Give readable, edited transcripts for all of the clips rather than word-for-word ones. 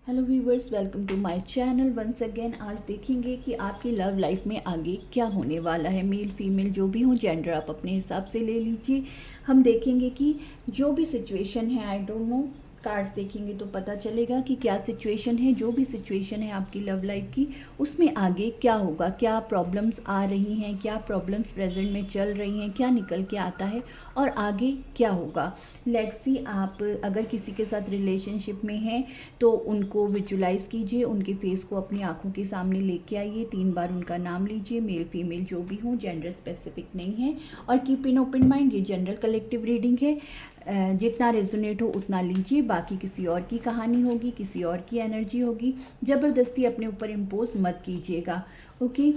Hello viewers, welcome to my channel once again. आज देखेंगे कि आपकी लव लाइफ में आगे क्या होने वाला है। मेल फीमेल जो भी हो, जेंडर आप अपने हिसाब से ले लीजिए। हम देखेंगे कि जो भी सिचुएशन है, आई डोंट नो, कार्ड्स देखेंगे तो पता चलेगा कि क्या सिचुएशन है। जो भी सिचुएशन है आपकी लव लाइफ की, उसमें आगे क्या होगा, क्या प्रॉब्लम्स आ रही हैं, क्या प्रॉब्लम्स प्रेजेंट में चल रही हैं, क्या निकल के आता है और आगे क्या होगा। लेट्स सी, आप अगर किसी के साथ रिलेशनशिप में हैं तो उनको विजुलाइज कीजिए, उनके फेस को अपनी आंखों के सामने लेके आइए, 3 बार उनका नाम लीजिए, मेल फीमेल जो भी हो, जेंडर स्पेसिफिक नहीं है। और कीप इन ओपन माइंड, ये जनरल कलेक्टिव रीडिंग है, जितना रेजोनेट हो उतना लीजिए। बाकी किसी और की कहानी होगी, किसी और की एनर्जी होगी, ज़बरदस्ती अपने ऊपर इम्पोज मत कीजिएगा, ओके।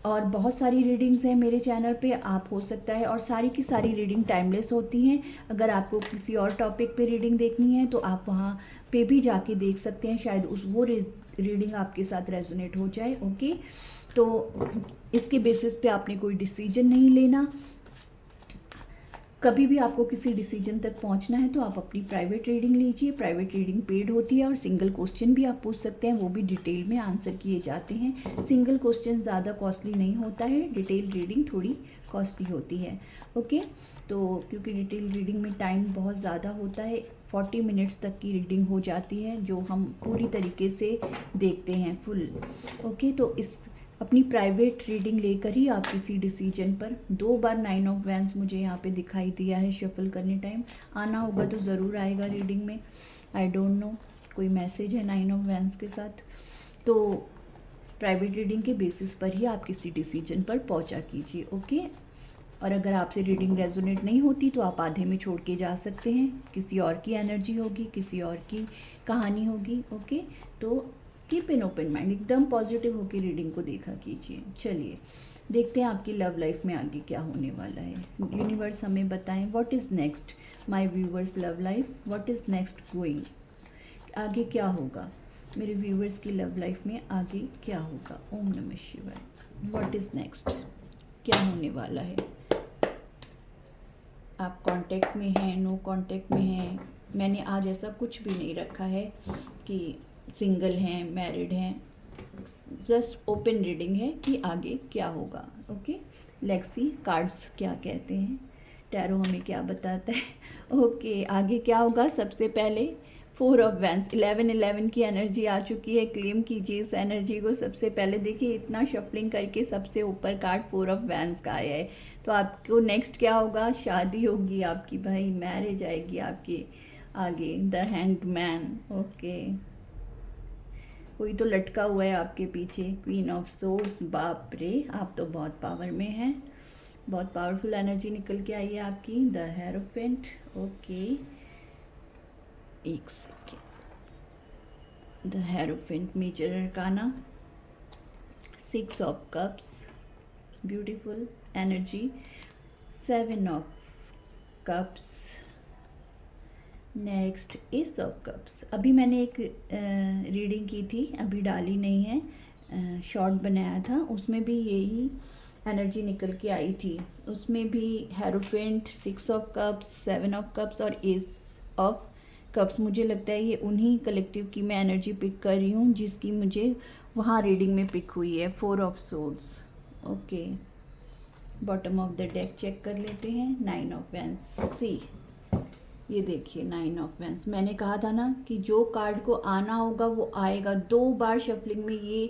और बहुत सारी रीडिंग्स हैं मेरे चैनल पे, आप हो सकता है, और सारी की सारी रीडिंग टाइमलेस होती हैं। अगर आपको किसी और टॉपिक पे रीडिंग देखनी है तो आप वहाँ पे भी जाके देख सकते हैं, शायद वो रीडिंग आपके साथ रेजोनेट हो जाए, ओके। तो इसके बेसिस पे आपने कोई डिसीजन नहीं लेना। कभी भी आपको किसी डिसीजन तक पहुंचना है तो आप अपनी प्राइवेट रीडिंग लीजिए। प्राइवेट रीडिंग पेड होती है और सिंगल क्वेश्चन भी आप पूछ सकते हैं, वो भी डिटेल में आंसर किए जाते हैं। सिंगल क्वेश्चन ज़्यादा कॉस्टली नहीं होता है, डिटेल रीडिंग थोड़ी कॉस्टली होती है, ओके। तो क्योंकि डिटेल रीडिंग में टाइम बहुत ज़्यादा होता है, 40 मिनट्स तक की रीडिंग हो जाती है, जो हम पूरी तरीके से देखते हैं फुल, ओके। तो इस अपनी प्राइवेट रीडिंग लेकर ही आप किसी डिसीजन पर 2 बार 9 ऑफ वैंस मुझे यहाँ पे दिखाई दिया है शफल करने टाइम। आना होगा तो ज़रूर आएगा रीडिंग में, आई डोंट नो, कोई मैसेज है 9 ऑफ वैंस के साथ। तो प्राइवेट रीडिंग के बेसिस पर ही आप किसी डिसीजन पर पहुँचा कीजिए, ओके। और अगर आपसे रीडिंग रेजोनेट नहीं होती तो आप आधे में छोड़ के जा सकते हैं, किसी और की एनर्जी होगी, किसी और की कहानी होगी, ओके। तो कीप इन ओपन माइंड, एकदम पॉजिटिव होकर रीडिंग को देखा कीजिए। चलिए देखते हैं आपकी लव लाइफ में आगे क्या होने वाला है। यूनिवर्स हमें बताएं, what is next my viewers love life, what is next going, आगे क्या होगा मेरे व्यूवर्स की लव लाइफ में, आगे क्या होगा। ओम नमः शिवाय। व्हाट इज़ नेक्स्ट, क्या होने वाला है। आप कांटेक्ट में हैं, नो कांटेक्ट में हैं, मैंने आज ऐसा कुछ भी नहीं रखा है कि सिंगल हैं, मैरिड हैं, जस्ट ओपन रीडिंग है कि आगे क्या होगा, ओके। लेट्स सी कार्ड्स क्या कहते हैं, टैरो हमें क्या बताता है, ओके। आगे क्या होगा, सबसे पहले 4 ऑफ वैंस, 11 की एनर्जी आ चुकी है, क्लेम कीजिए इस एनर्जी को। सबसे पहले देखिए, इतना शफलिंग करके सबसे ऊपर कार्ड 4 ऑफ वैंस का आया है। तो आपको नेक्स्ट क्या होगा, शादी होगी आपकी भाई, मैरिज आएगी आपकी आगे। द हैंग्ड मैन, ओके, कोई तो लटका हुआ है आपके पीछे। क्वीन ऑफ सोर्स, बाप रे, आप तो बहुत पावर में हैं, बहुत पावरफुल एनर्जी निकल के आई है आपकी। द हेरोफेंट, ओके, एक second. The hierophant major arcana, 6 of cups, beautiful energy. 7 of cups, next ace of cups. अभी मैंने एक रीडिंग की थी, अभी डाली नहीं है, शॉर्ट बनाया था, उसमें भी यही एनर्जी निकल के आई थी। उसमें भी hierophant, 6 of cups, 7 of cups और एस ऑफ कप्स। मुझे लगता है ये उन्हीं कलेक्टिव की मैं एनर्जी पिक कर रही हूँ जिसकी मुझे वहाँ रीडिंग में पिक हुई है। 4 of swords, okay. Bottom of the deck check कर लेते हैं। 9 ऑफ वैंस, सी, ये देखिए 9 ऑफ वैंस। मैंने कहा था ना कि जो कार्ड को आना होगा वो आएगा। 2 बार शफलिंग में ये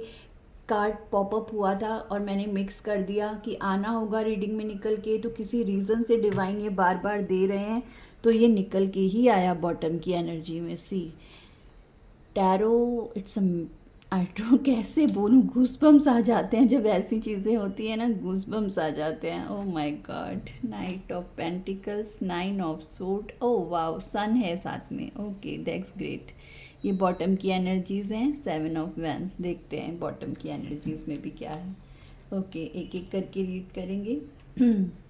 कार्ड पॉपअप हुआ था और मैंने मिक्स कर दिया कि आना होगा रीडिंग में निकल के, तो किसी रीज़न से डिवाइन ये बार बार दे रहे हैं तो ये निकल के ही आया बॉटम की एनर्जी में। सी, टैरो, इट्स आई डोंट कैसे बोलूँ, गूसबम्स आ जाते हैं जब ऐसी चीज़ें होती हैं ना, गूसबम्स आ जाते हैं। Oh my god, knight of pentacles, 9 of sword, oh wow, sun है साथ में, ओके, दैट्स ग्रेट। ये बॉटम की एनर्जीज़ हैं। 7 ऑफ वैंस, देखते हैं बॉटम की एनर्जीज़ में भी क्या है, ओके। एक एक करके रीड करेंगे।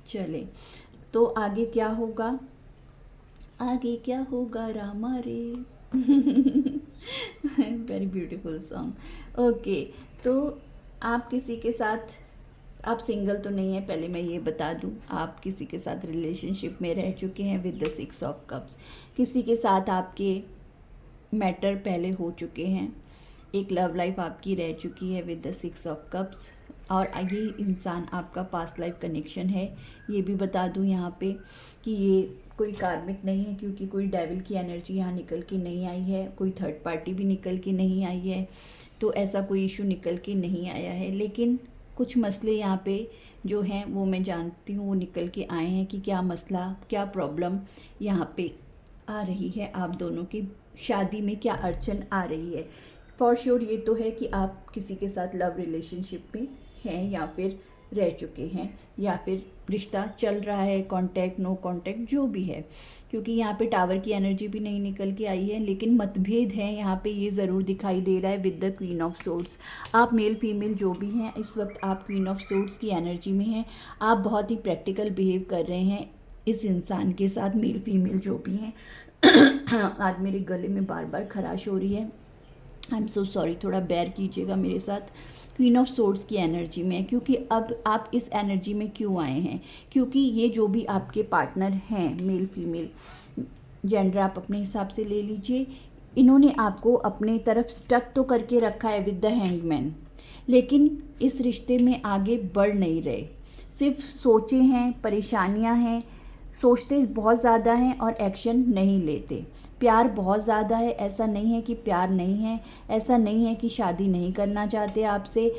चले, तो आगे क्या होगा, आगे क्या होगा रामा रे। Very beautiful song, okay. तो आप किसी के साथ, आप सिंगल तो नहीं है, पहले मैं ये बता दूं, आप किसी के साथ रिलेशनशिप में रह चुके हैं विद द 6 ऑफ कप्स। किसी के साथ आपके मैटर पहले हो चुके हैं, एक लव लाइफ आपकी रह चुकी है विद द 6 ऑफ कप्स, और ये इंसान आपका पास्ट लाइफ कनेक्शन है। ये भी बता दूं यहाँ पे कि ये कोई कार्मिक नहीं है, क्योंकि कोई डेविल की एनर्जी यहाँ निकल के नहीं आई है, कोई थर्ड पार्टी भी निकल के नहीं आई है, तो ऐसा कोई इशू निकल के नहीं आया है। लेकिन कुछ मसले यहाँ पे जो हैं वो मैं जानती हूँ वो निकल के आए हैं कि क्या मसला, क्या प्रॉब्लम यहाँ पे आ रही है, आप दोनों की शादी में क्या अड़चन आ रही है। फॉर श्योर ये तो है कि आप किसी के साथ लव रिलेशनशिप में हैं या फिर रह चुके हैं, या फिर रिश्ता चल रहा है, कांटेक्ट नो कांटेक्ट जो भी है, क्योंकि यहाँ पे टावर की एनर्जी भी नहीं निकल के आई है। लेकिन मतभेद है यहाँ पे, ये ज़रूर दिखाई दे रहा है with the queen of swords. आप मेल फीमेल जो भी हैं इस वक्त आप क्वीन ऑफ सोर्ड्स की एनर्जी में हैं। आप बहुत ही प्रैक्टिकल बिहेव कर रहे हैं इस इंसान के साथ, मेल फीमेल जो भी हैं। आज मेरे गले में बार बार खराश हो रही है, आई एम सो सॉरी, थोड़ा बेयर कीजिएगा मेरे साथ। क्वीन ऑफ सोर्ड्स की एनर्जी में, क्योंकि अब आप इस एनर्जी में क्यों आए हैं, क्योंकि ये जो भी आपके पार्टनर हैं, मेल फीमेल जेंडर आप अपने हिसाब से ले लीजिए, इन्होंने आपको अपने तरफ स्टक तो करके रखा है विद द हैंगमैन, लेकिन इस रिश्ते में आगे बढ़ नहीं रहे, सिर्फ सोचे हैं, परेशानियां हैं, सोचते बहुत ज़्यादा हैं और एक्शन नहीं लेते। प्यार बहुत ज़्यादा है, ऐसा नहीं है कि प्यार नहीं है, ऐसा नहीं है कि शादी नहीं करना चाहते आपसे,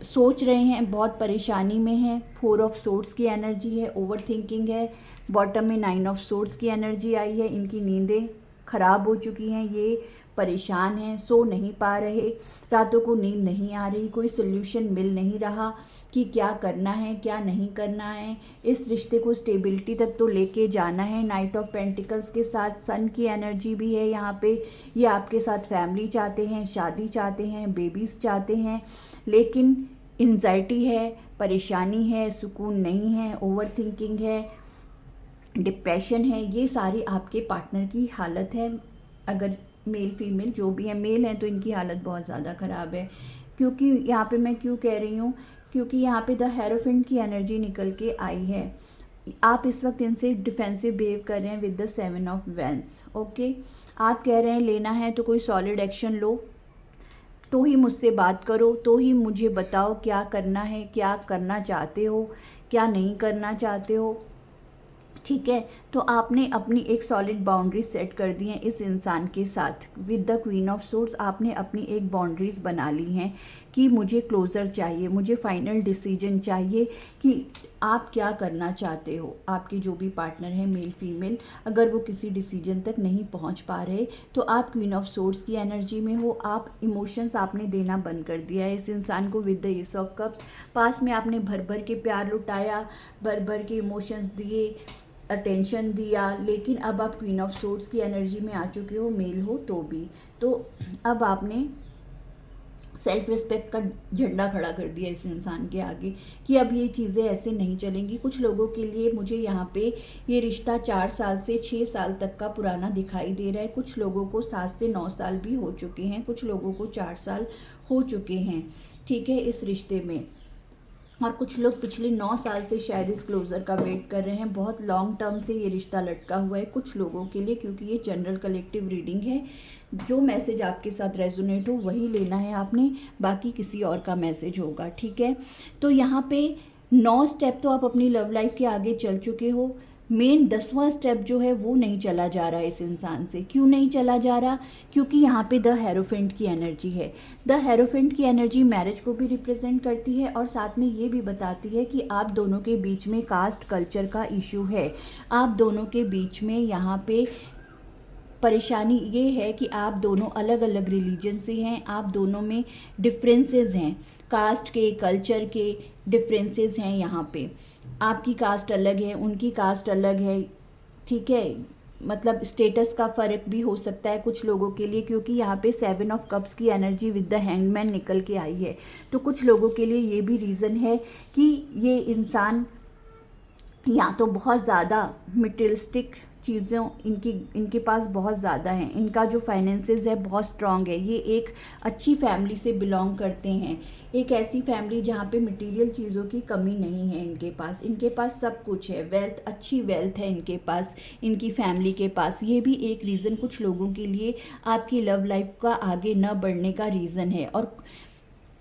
सोच रहे हैं, बहुत परेशानी में हैं। 4 ऑफ सोर्ड्स की एनर्जी है, ओवर थिंकिंग है, बॉटम में 9 ऑफ सोर्ड्स की एनर्जी आई है, इनकी नींदें ख़राब हो चुकी हैं, ये परेशान हैं, सो नहीं पा रहे, रातों को नींद नहीं आ रही, कोई सोल्यूशन मिल नहीं रहा कि क्या करना है क्या नहीं करना है। इस रिश्ते को स्टेबिलिटी तक तो लेके जाना है। नाइट ऑफ पेंटिकल्स के साथ सन की एनर्जी भी है यहाँ पे। ये आपके साथ फैमिली चाहते हैं, शादी चाहते हैं, बेबीज़ चाहते हैं, लेकिन एंजाइटी है, परेशानी है, सुकून नहीं है, ओवर थिंकिंग है, डिप्रेशन है, ये सारी आपके पार्टनर की हालत है। अगर मेल फीमेल जो भी है, मेल हैं तो इनकी हालत बहुत ज़्यादा ख़राब है। क्योंकि यहाँ पे मैं क्यों कह रही हूँ, क्योंकि यहाँ पे द हेरोफेंट की एनर्जी निकल के आई है। आप इस वक्त इनसे डिफेंसिव बिहेव कर रहे हैं with the 7 of wands. Okay, आप कह रहे हैं लेना है तो कोई सॉलिड एक्शन लो, तो ही मुझसे बात करो, तो ही मुझे बताओ क्या करना है, क्या करना चाहते हो, क्या नहीं करना चाहते हो। ठीक है, तो आपने अपनी एक सॉलिड बाउंड्री सेट कर दी है इस इंसान के साथ with the queen of swords. आपने अपनी एक बाउंड्रीज बना ली हैं कि मुझे क्लोज़र चाहिए, मुझे फाइनल डिसीजन चाहिए कि आप क्या करना चाहते हो। आपके जो भी पार्टनर हैं मेल फीमेल, अगर वो किसी डिसीजन तक नहीं पहुंच पा रहे तो आप क्वीन ऑफ सोर्ड्स की एनर्जी में हो। आप इमोशंस आपने देना बंद कर दिया है इस इंसान को with the ace of cups. पास में आपने भर भर के प्यार लुटाया, भर भर के इमोशंस दिए, अटेंशन दिया, लेकिन अब आप क्वीन ऑफ सोर्ड्स की एनर्जी में आ चुके हो, मेल हो तो भी। तो अब आपने सेल्फ रिस्पेक्ट का झंडा खड़ा कर दिया इस इंसान के आगे कि अब ये चीज़ें ऐसे नहीं चलेंगी। कुछ लोगों के लिए मुझे यहाँ पे ये रिश्ता 4 साल से 6 साल तक का पुराना दिखाई दे रहा है। कुछ लोगों को 7 से 9 साल भी हो चुके हैं, कुछ लोगों को 4 साल हो चुके हैं, ठीक है, इस रिश्ते में। और कुछ लोग पिछले 9 साल से शायद इस क्लोज़र का वेट कर रहे हैं। बहुत लॉन्ग टर्म से ये रिश्ता लटका हुआ है कुछ लोगों के लिए, क्योंकि ये जनरल कलेक्टिव रीडिंग है। जो मैसेज आपके साथ रेजोनेट हो वही लेना है आपने, बाकी किसी और का मैसेज होगा, ठीक है। तो यहाँ पे 9 स्टेप तो आप अपनी लव लाइफ के आगे चल चुके हो। मेन 10वां स्टेप जो है वो नहीं चला जा रहा है इस इंसान से। क्यों नहीं चला जा रहा? क्योंकि यहाँ पे द हेरोफेंट की एनर्जी है। द हेरोफेंट की एनर्जी मैरिज को भी रिप्रेजेंट करती है और साथ में ये भी बताती है कि आप दोनों के बीच में कास्ट कल्चर का इशू है। आप दोनों के बीच में यहाँ पे परेशानी ये है कि आप दोनों अलग अलग रिलीजन से हैं, आप दोनों में डिफरेंसेस हैं, कास्ट के, कल्चर के डिफरेंसेस हैं। यहाँ पे आपकी कास्ट अलग है, उनकी कास्ट अलग है, ठीक है, मतलब स्टेटस का फ़र्क भी हो सकता है कुछ लोगों के लिए, क्योंकि यहाँ पे 7 ऑफ कप्स की एनर्जी विद द हैंगमैन निकल के आई है। तो कुछ लोगों के लिए ये भी रीज़न है कि ये इंसान या तो बहुत ज़्यादा मटेरियलिस्टिक चीज़ों इनके पास बहुत ज़्यादा हैं। इनका जो फाइनेंसेस है बहुत स्ट्रांग है। ये एक अच्छी फैमिली से बिलोंग करते हैं, एक ऐसी फैमिली जहाँ पे मटेरियल चीज़ों की कमी नहीं है। इनके पास सब कुछ है, वेल्थ, अच्छी वेल्थ है इनके पास, इनकी फैमिली के पास। ये भी एक रीज़न कुछ लोगों के लिए आपकी लव लाइफ का आगे न बढ़ने का रीज़न है। और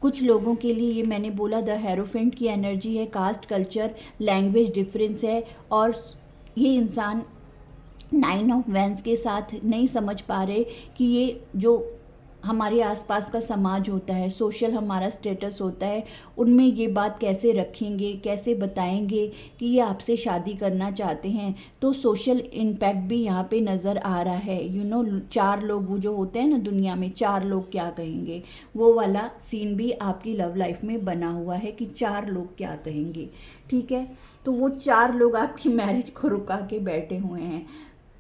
कुछ लोगों के लिए ये मैंने बोला द हेरोफेंट की एनर्जी है, कास्ट, कल्चर, लैंग्वेज डिफरेंस है। और ये इंसान 9 ऑफ वैंस के साथ नहीं समझ पा रहे कि ये जो हमारे आसपास का समाज होता है, सोशल हमारा स्टेटस होता है, उनमें ये बात कैसे रखेंगे, कैसे बताएंगे कि ये आपसे शादी करना चाहते हैं। तो सोशल इम्पैक्ट भी यहाँ पे नज़र आ रहा है। 4 लोग वो जो होते हैं ना दुनिया में, 4 लोग क्या कहेंगे, वो वाला सीन भी आपकी लव लाइफ में बना हुआ है कि 4 लोग क्या कहेंगे। ठीक है, तो वो 4 लोग आपकी मैरिज को रुका के बैठे हुए हैं,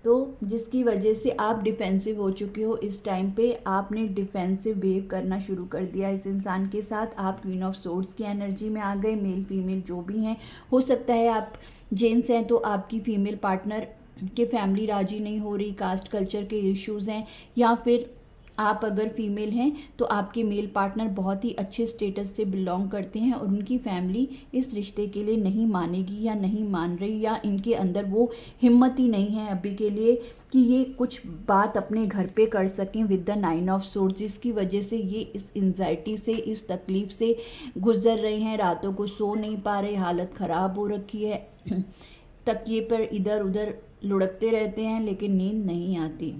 तो जिसकी वजह से आप डिफेंसिव हो चुके हो। इस टाइम पे आपने डिफेंसिव बिहेव करना शुरू कर दिया इस इंसान के साथ। आप क्वीन ऑफ सोर्ड्स की एनर्जी में आ गए। मेल फीमेल जो भी हैं, हो सकता है आप जेंट्स हैं तो आपकी फीमेल पार्टनर के फैमिली राजी नहीं हो रही, कास्ट कल्चर के इश्यूज़ हैं, या फिर आप अगर फीमेल हैं तो आपके मेल पार्टनर बहुत ही अच्छे स्टेटस से बिलोंग करते हैं और उनकी फैमिली इस रिश्ते के लिए नहीं मानेगी या नहीं मान रही, या इनके अंदर वो हिम्मत ही नहीं है अभी के लिए कि ये कुछ बात अपने घर पे कर सकें विद द 9 ऑफ सोर्ड्स, जिसकी वजह से ये इस एंजाइटी से, इस तकलीफ़ से गुजर रहे हैं। रातों को सो नहीं पा रहे, हालत ख़राब हो रखी है, तकिए पर इधर उधर लुढ़कते रहते हैं लेकिन नींद नहीं आती,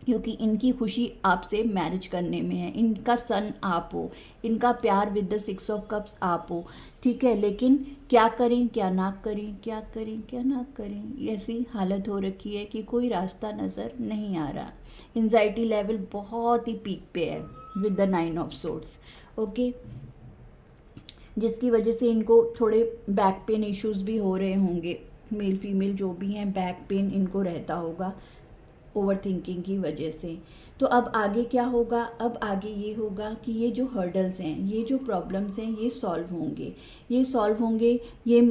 क्योंकि इनकी खुशी आपसे मैरिज करने में है। इनका सन आप हो, इनका प्यार विद द 6 ऑफ कप्स आप हो। ठीक है, लेकिन क्या करें क्या ना करें, क्या करें क्या ना करें, ऐसी हालत हो रखी है कि कोई रास्ता नज़र नहीं आ रहा। एंजाइटी लेवल बहुत ही पीक पे है with the 9 of swords. Okay, जिसकी वजह से इनको थोड़े बैक पेन इश्यूज़ भी हो रहे होंगे। मेल फीमेल जो भी हैं, बैक पेन इनको रहता होगा ओवर थिंकिंग की वजह से। तो अब आगे क्या होगा? अब आगे ये होगा कि ये जो हर्डल्स हैं, ये जो प्रॉब्लम्स हैं, ये सॉल्व होंगे, ये सॉल्व होंगे। ये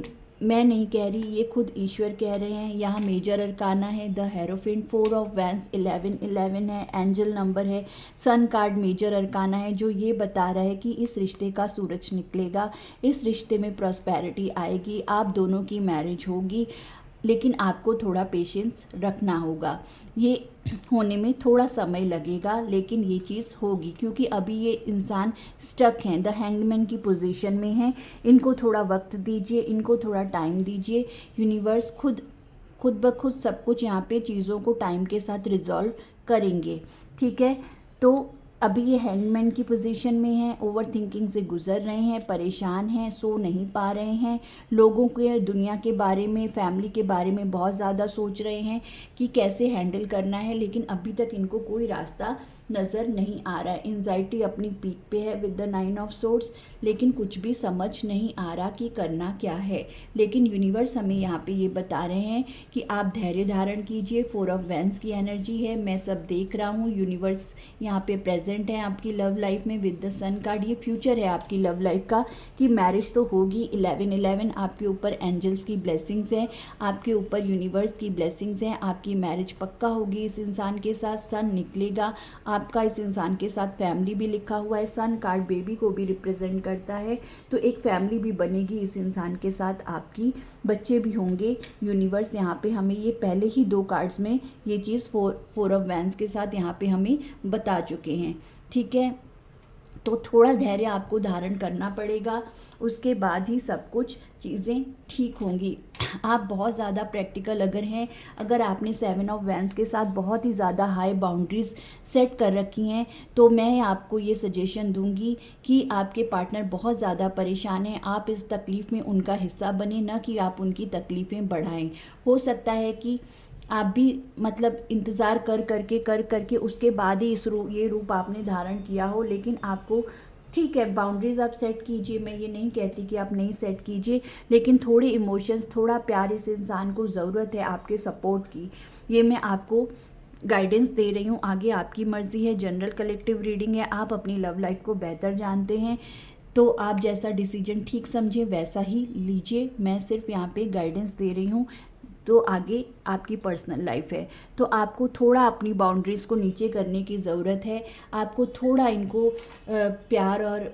मैं नहीं कह रही, ये खुद ईश्वर कह रहे हैं। यहाँ मेजर अरकाना है द हेरोफेंट, 4 ऑफ वैंस, 11 है, एंजल नंबर है, सन कार्ड मेजर अरकाना है, जो ये बता रहा है कि इस रिश्ते का सूरज निकलेगा, इस रिश्ते में प्रॉस्पेरिटी आएगी, आप दोनों की मैरिज होगी। लेकिन आपको थोड़ा पेशेंस रखना होगा, ये होने में थोड़ा समय लगेगा, लेकिन ये चीज़ होगी, क्योंकि अभी ये इंसान स्टक हैं, द हैंगमैन की पोजीशन में हैं। इनको थोड़ा वक्त दीजिए, इनको थोड़ा टाइम दीजिए। यूनिवर्स खुद ब खुद सब कुछ यहाँ पे चीज़ों को टाइम के साथ रिजॉल्व करेंगे। ठीक है, तो अभी ये हैंगमैन की पोजीशन में हैं, ओवर थिंकिंग से गुजर रहे हैं, परेशान हैं, सो नहीं पा रहे हैं, लोगों के, दुनिया के बारे में, फैमिली के बारे में बहुत ज़्यादा सोच रहे हैं कि कैसे हैंडल करना है, लेकिन अभी तक इनको कोई रास्ता नज़र नहीं आ रहा है। एंजाइटी अपनी पीक पे है विद द 9 ऑफ सोर्ड्स, लेकिन कुछ भी समझ नहीं आ रहा कि करना क्या है। लेकिन यूनिवर्स हमें यहाँ पे ये बता रहे हैं कि आप धैर्य धारण कीजिए। 4 ऑफ वैंस की एनर्जी है, मैं सब देख रहा हूँ। यूनिवर्स यहाँ पे प्रेजेंट है आपकी लव लाइफ में विद द सन कार्ड। ये फ्यूचर है आपकी लव लाइफ का कि मैरिज तो होगी। 11 आपके ऊपर एंजल्स की ब्लेसिंग्स हैं, आपके ऊपर यूनिवर्स की ब्लेसिंग्स हैं, आपकी मैरिज पक्का होगी इस इंसान के साथ। सन निकलेगा आपका इस इंसान के साथ, फैमिली भी लिखा हुआ है, सन कार्ड बेबी को भी रिप्रेजेंट करता है, तो एक फैमिली भी बनेगी इस इंसान के साथ, आपकी बच्चे भी होंगे। यूनिवर्स यहाँ पे हमें ये पहले ही 2 कार्ड्स में ये चीज़ 4 ऑफ वैंस के साथ यहाँ पे हमें बता चुके हैं। ठीक है, तो थोड़ा धैर्य आपको धारण करना पड़ेगा, उसके बाद ही सब कुछ चीज़ें ठीक होंगी। आप बहुत ज़्यादा प्रैक्टिकल अगर हैं, अगर आपने 7 ऑफ वैंस के साथ बहुत ही ज़्यादा हाई बाउंड्रीज सेट कर रखी हैं, तो मैं आपको ये सजेशन दूंगी कि आपके पार्टनर बहुत ज़्यादा परेशान हैं, आप इस तकलीफ़ में उनका हिस्सा बने, ना कि आप उनकी तकलीफ़ें बढ़ाएं। हो सकता है कि आप भी मतलब इंतज़ार कर करके उसके बाद ही ये रूप आपने धारण किया हो, लेकिन आपको ठीक है बाउंड्रीज़ आप सेट कीजिए। मैं ये नहीं कहती कि आप नहीं सेट कीजिए, लेकिन थोड़े इमोशंस, थोड़ा प्यार इस इंसान को ज़रूरत है आपके सपोर्ट की। ये मैं आपको गाइडेंस दे रही हूँ, आगे आपकी मर्ज़ी है। जनरल कलेक्टिव रीडिंग है, आप अपनी लव लाइफ को बेहतर जानते हैं, तो आप जैसा डिसीजन ठीक समझें वैसा ही लीजिए। मैं सिर्फ यहाँ पे गाइडेंस दे रही हूँ, तो आगे आपकी पर्सनल लाइफ है। तो आपको थोड़ा अपनी बाउंड्रीज़ को नीचे करने की ज़रूरत है। आपको थोड़ा इनको प्यार और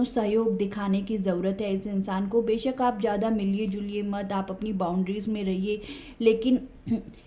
सहयोग दिखाने की ज़रूरत है इस इंसान को। बेशक आप ज़्यादा मिलिए जुलिए मत, आप अपनी बाउंड्रीज़ में रहिए, लेकिन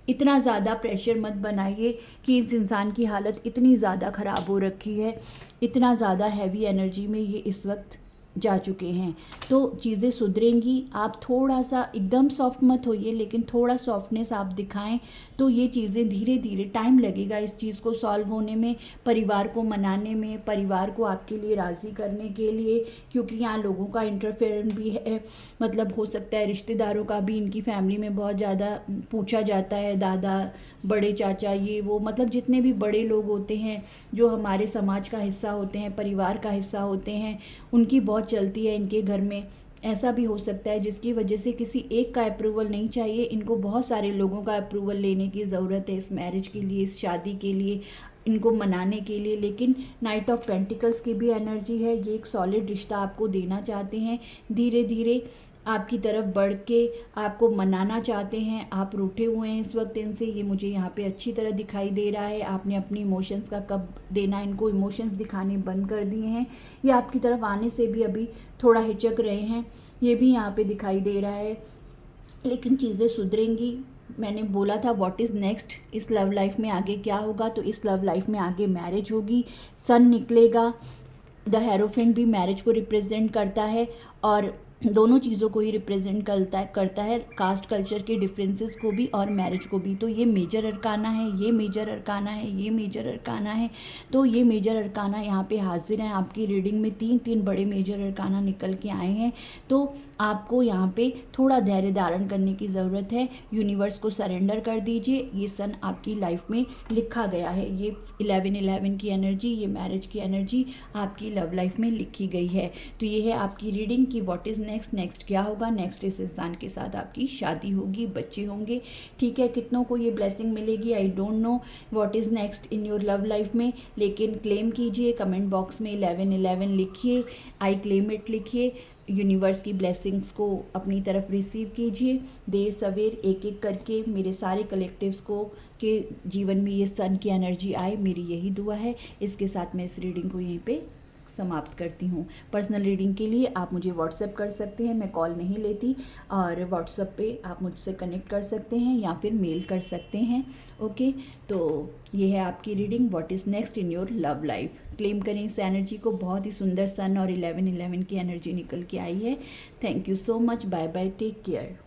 इतना ज़्यादा प्रेशर मत बनाइए कि इस इंसान की हालत इतनी ज़्यादा ख़राब हो रखी है, इतना ज़्यादा हैवी एनर्जी में ये इस वक्त जा चुके हैं। तो चीज़ें सुधरेंगी। आप थोड़ा सा एकदम सॉफ्ट मत होइए, लेकिन थोड़ा सॉफ्टनेस आप दिखाएं तो ये चीज़ें धीरे धीरे, टाइम लगेगा इस चीज़ को सॉल्व होने में, परिवार को मनाने में, परिवार को आपके लिए राज़ी करने के लिए, क्योंकि यहाँ लोगों का इंटरफेरेंस भी है। मतलब हो सकता है रिश्तेदारों का भी इनकी फैमिली में बहुत ज़्यादा पूछा जाता है, दादा, बड़े चाचा, ये वो, मतलब जितने भी बड़े लोग होते हैं जो हमारे समाज का हिस्सा होते हैं, परिवार का हिस्सा होते हैं, उनकी बहुत चलती है इनके घर में। ऐसा भी हो सकता है जिसकी वजह से किसी एक का अप्रूवल नहीं चाहिए, इनको बहुत सारे लोगों का अप्रूवल लेने की ज़रूरत है इस मैरिज के लिए, इस शादी के लिए, इनको मनाने के लिए। लेकिन नाइट ऑफ पेंटिकल्स की भी एनर्जी है, ये एक सॉलिड रिश्ता आपको देना चाहते हैं, धीरे धीरे आपकी तरफ बढ़ के आपको मनाना चाहते हैं। आप रूठे हुए हैं इस वक्त इनसे, ये मुझे यहाँ पे अच्छी तरह दिखाई दे रहा है। आपने अपनी इमोशंस का कब देना, इनको इमोशंस दिखाने बंद कर दिए हैं। ये आपकी तरफ आने से भी अभी थोड़ा हिचक रहे हैं, ये भी यहाँ पे दिखाई दे रहा है, लेकिन चीज़ें सुधरेंगी। मैंने बोला था व्हाट इज़ नेक्स्ट, इस लव लाइफ में आगे क्या होगा, तो इस लव लाइफ में आगे मैरिज होगी, सन निकलेगा। द हेरोफेंट भी मैरिज को रिप्रेजेंट करता है और दोनों चीज़ों को ही रिप्रेजेंट करता है, कास्ट कल्चर के डिफरेंसेस को भी और मैरिज को भी। तो ये मेजर अरकाना है, ये मेजर अरकाना है, ये मेजर अरकाना है। तो ये मेजर अरकाना यहाँ पे हाजिर हैं आपकी रीडिंग में। 3 बड़े मेजर अरकाना निकल के आए हैं। तो आपको यहाँ पे थोड़ा धैर्य धारण करने की ज़रूरत है, यूनिवर्स को सरेंडर कर दीजिए। ये सन आपकी लाइफ में लिखा गया है, ये 11-11 की एनर्जी, ये मैरिज की एनर्जी आपकी लव लाइफ में लिखी गई है। तो ये है आपकी रीडिंग कि व्हाट इज़ नेक्स्ट क्या होगा। नेक्स्ट इस इंसान के साथ आपकी शादी होगी, बच्चे होंगे, ठीक है। कितनों को ये ब्लेसिंग मिलेगी I don't know what is next in your love life में, लेकिन क्लेम कीजिए, कमेंट बॉक्स में 11-11 लिखिए, आई क्लेम इट लिखिए। यूनिवर्स की ब्लेसिंग्स को अपनी तरफ रिसीव कीजिए, देर सवेर एक एक करके मेरे सारे कलेक्टिव्स को के जीवन में ये सन की एनर्जी आए, मेरी यही दुआ है। इसके साथ मैं इस रीडिंग को यहीं पे समाप्त करती हूँ। पर्सनल रीडिंग के लिए आप मुझे व्हाट्सएप कर सकते हैं, मैं कॉल नहीं लेती, और व्हाट्सएप पे आप मुझसे कनेक्ट कर सकते हैं या फिर मेल कर सकते हैं। ओके, तो ये है आपकी reading what is next in your love life. Claim करें इस एनर्जी को, बहुत ही सुंदर सन और 11-11 की एनर्जी निकल के आई है। Thank you so much, bye bye, take care.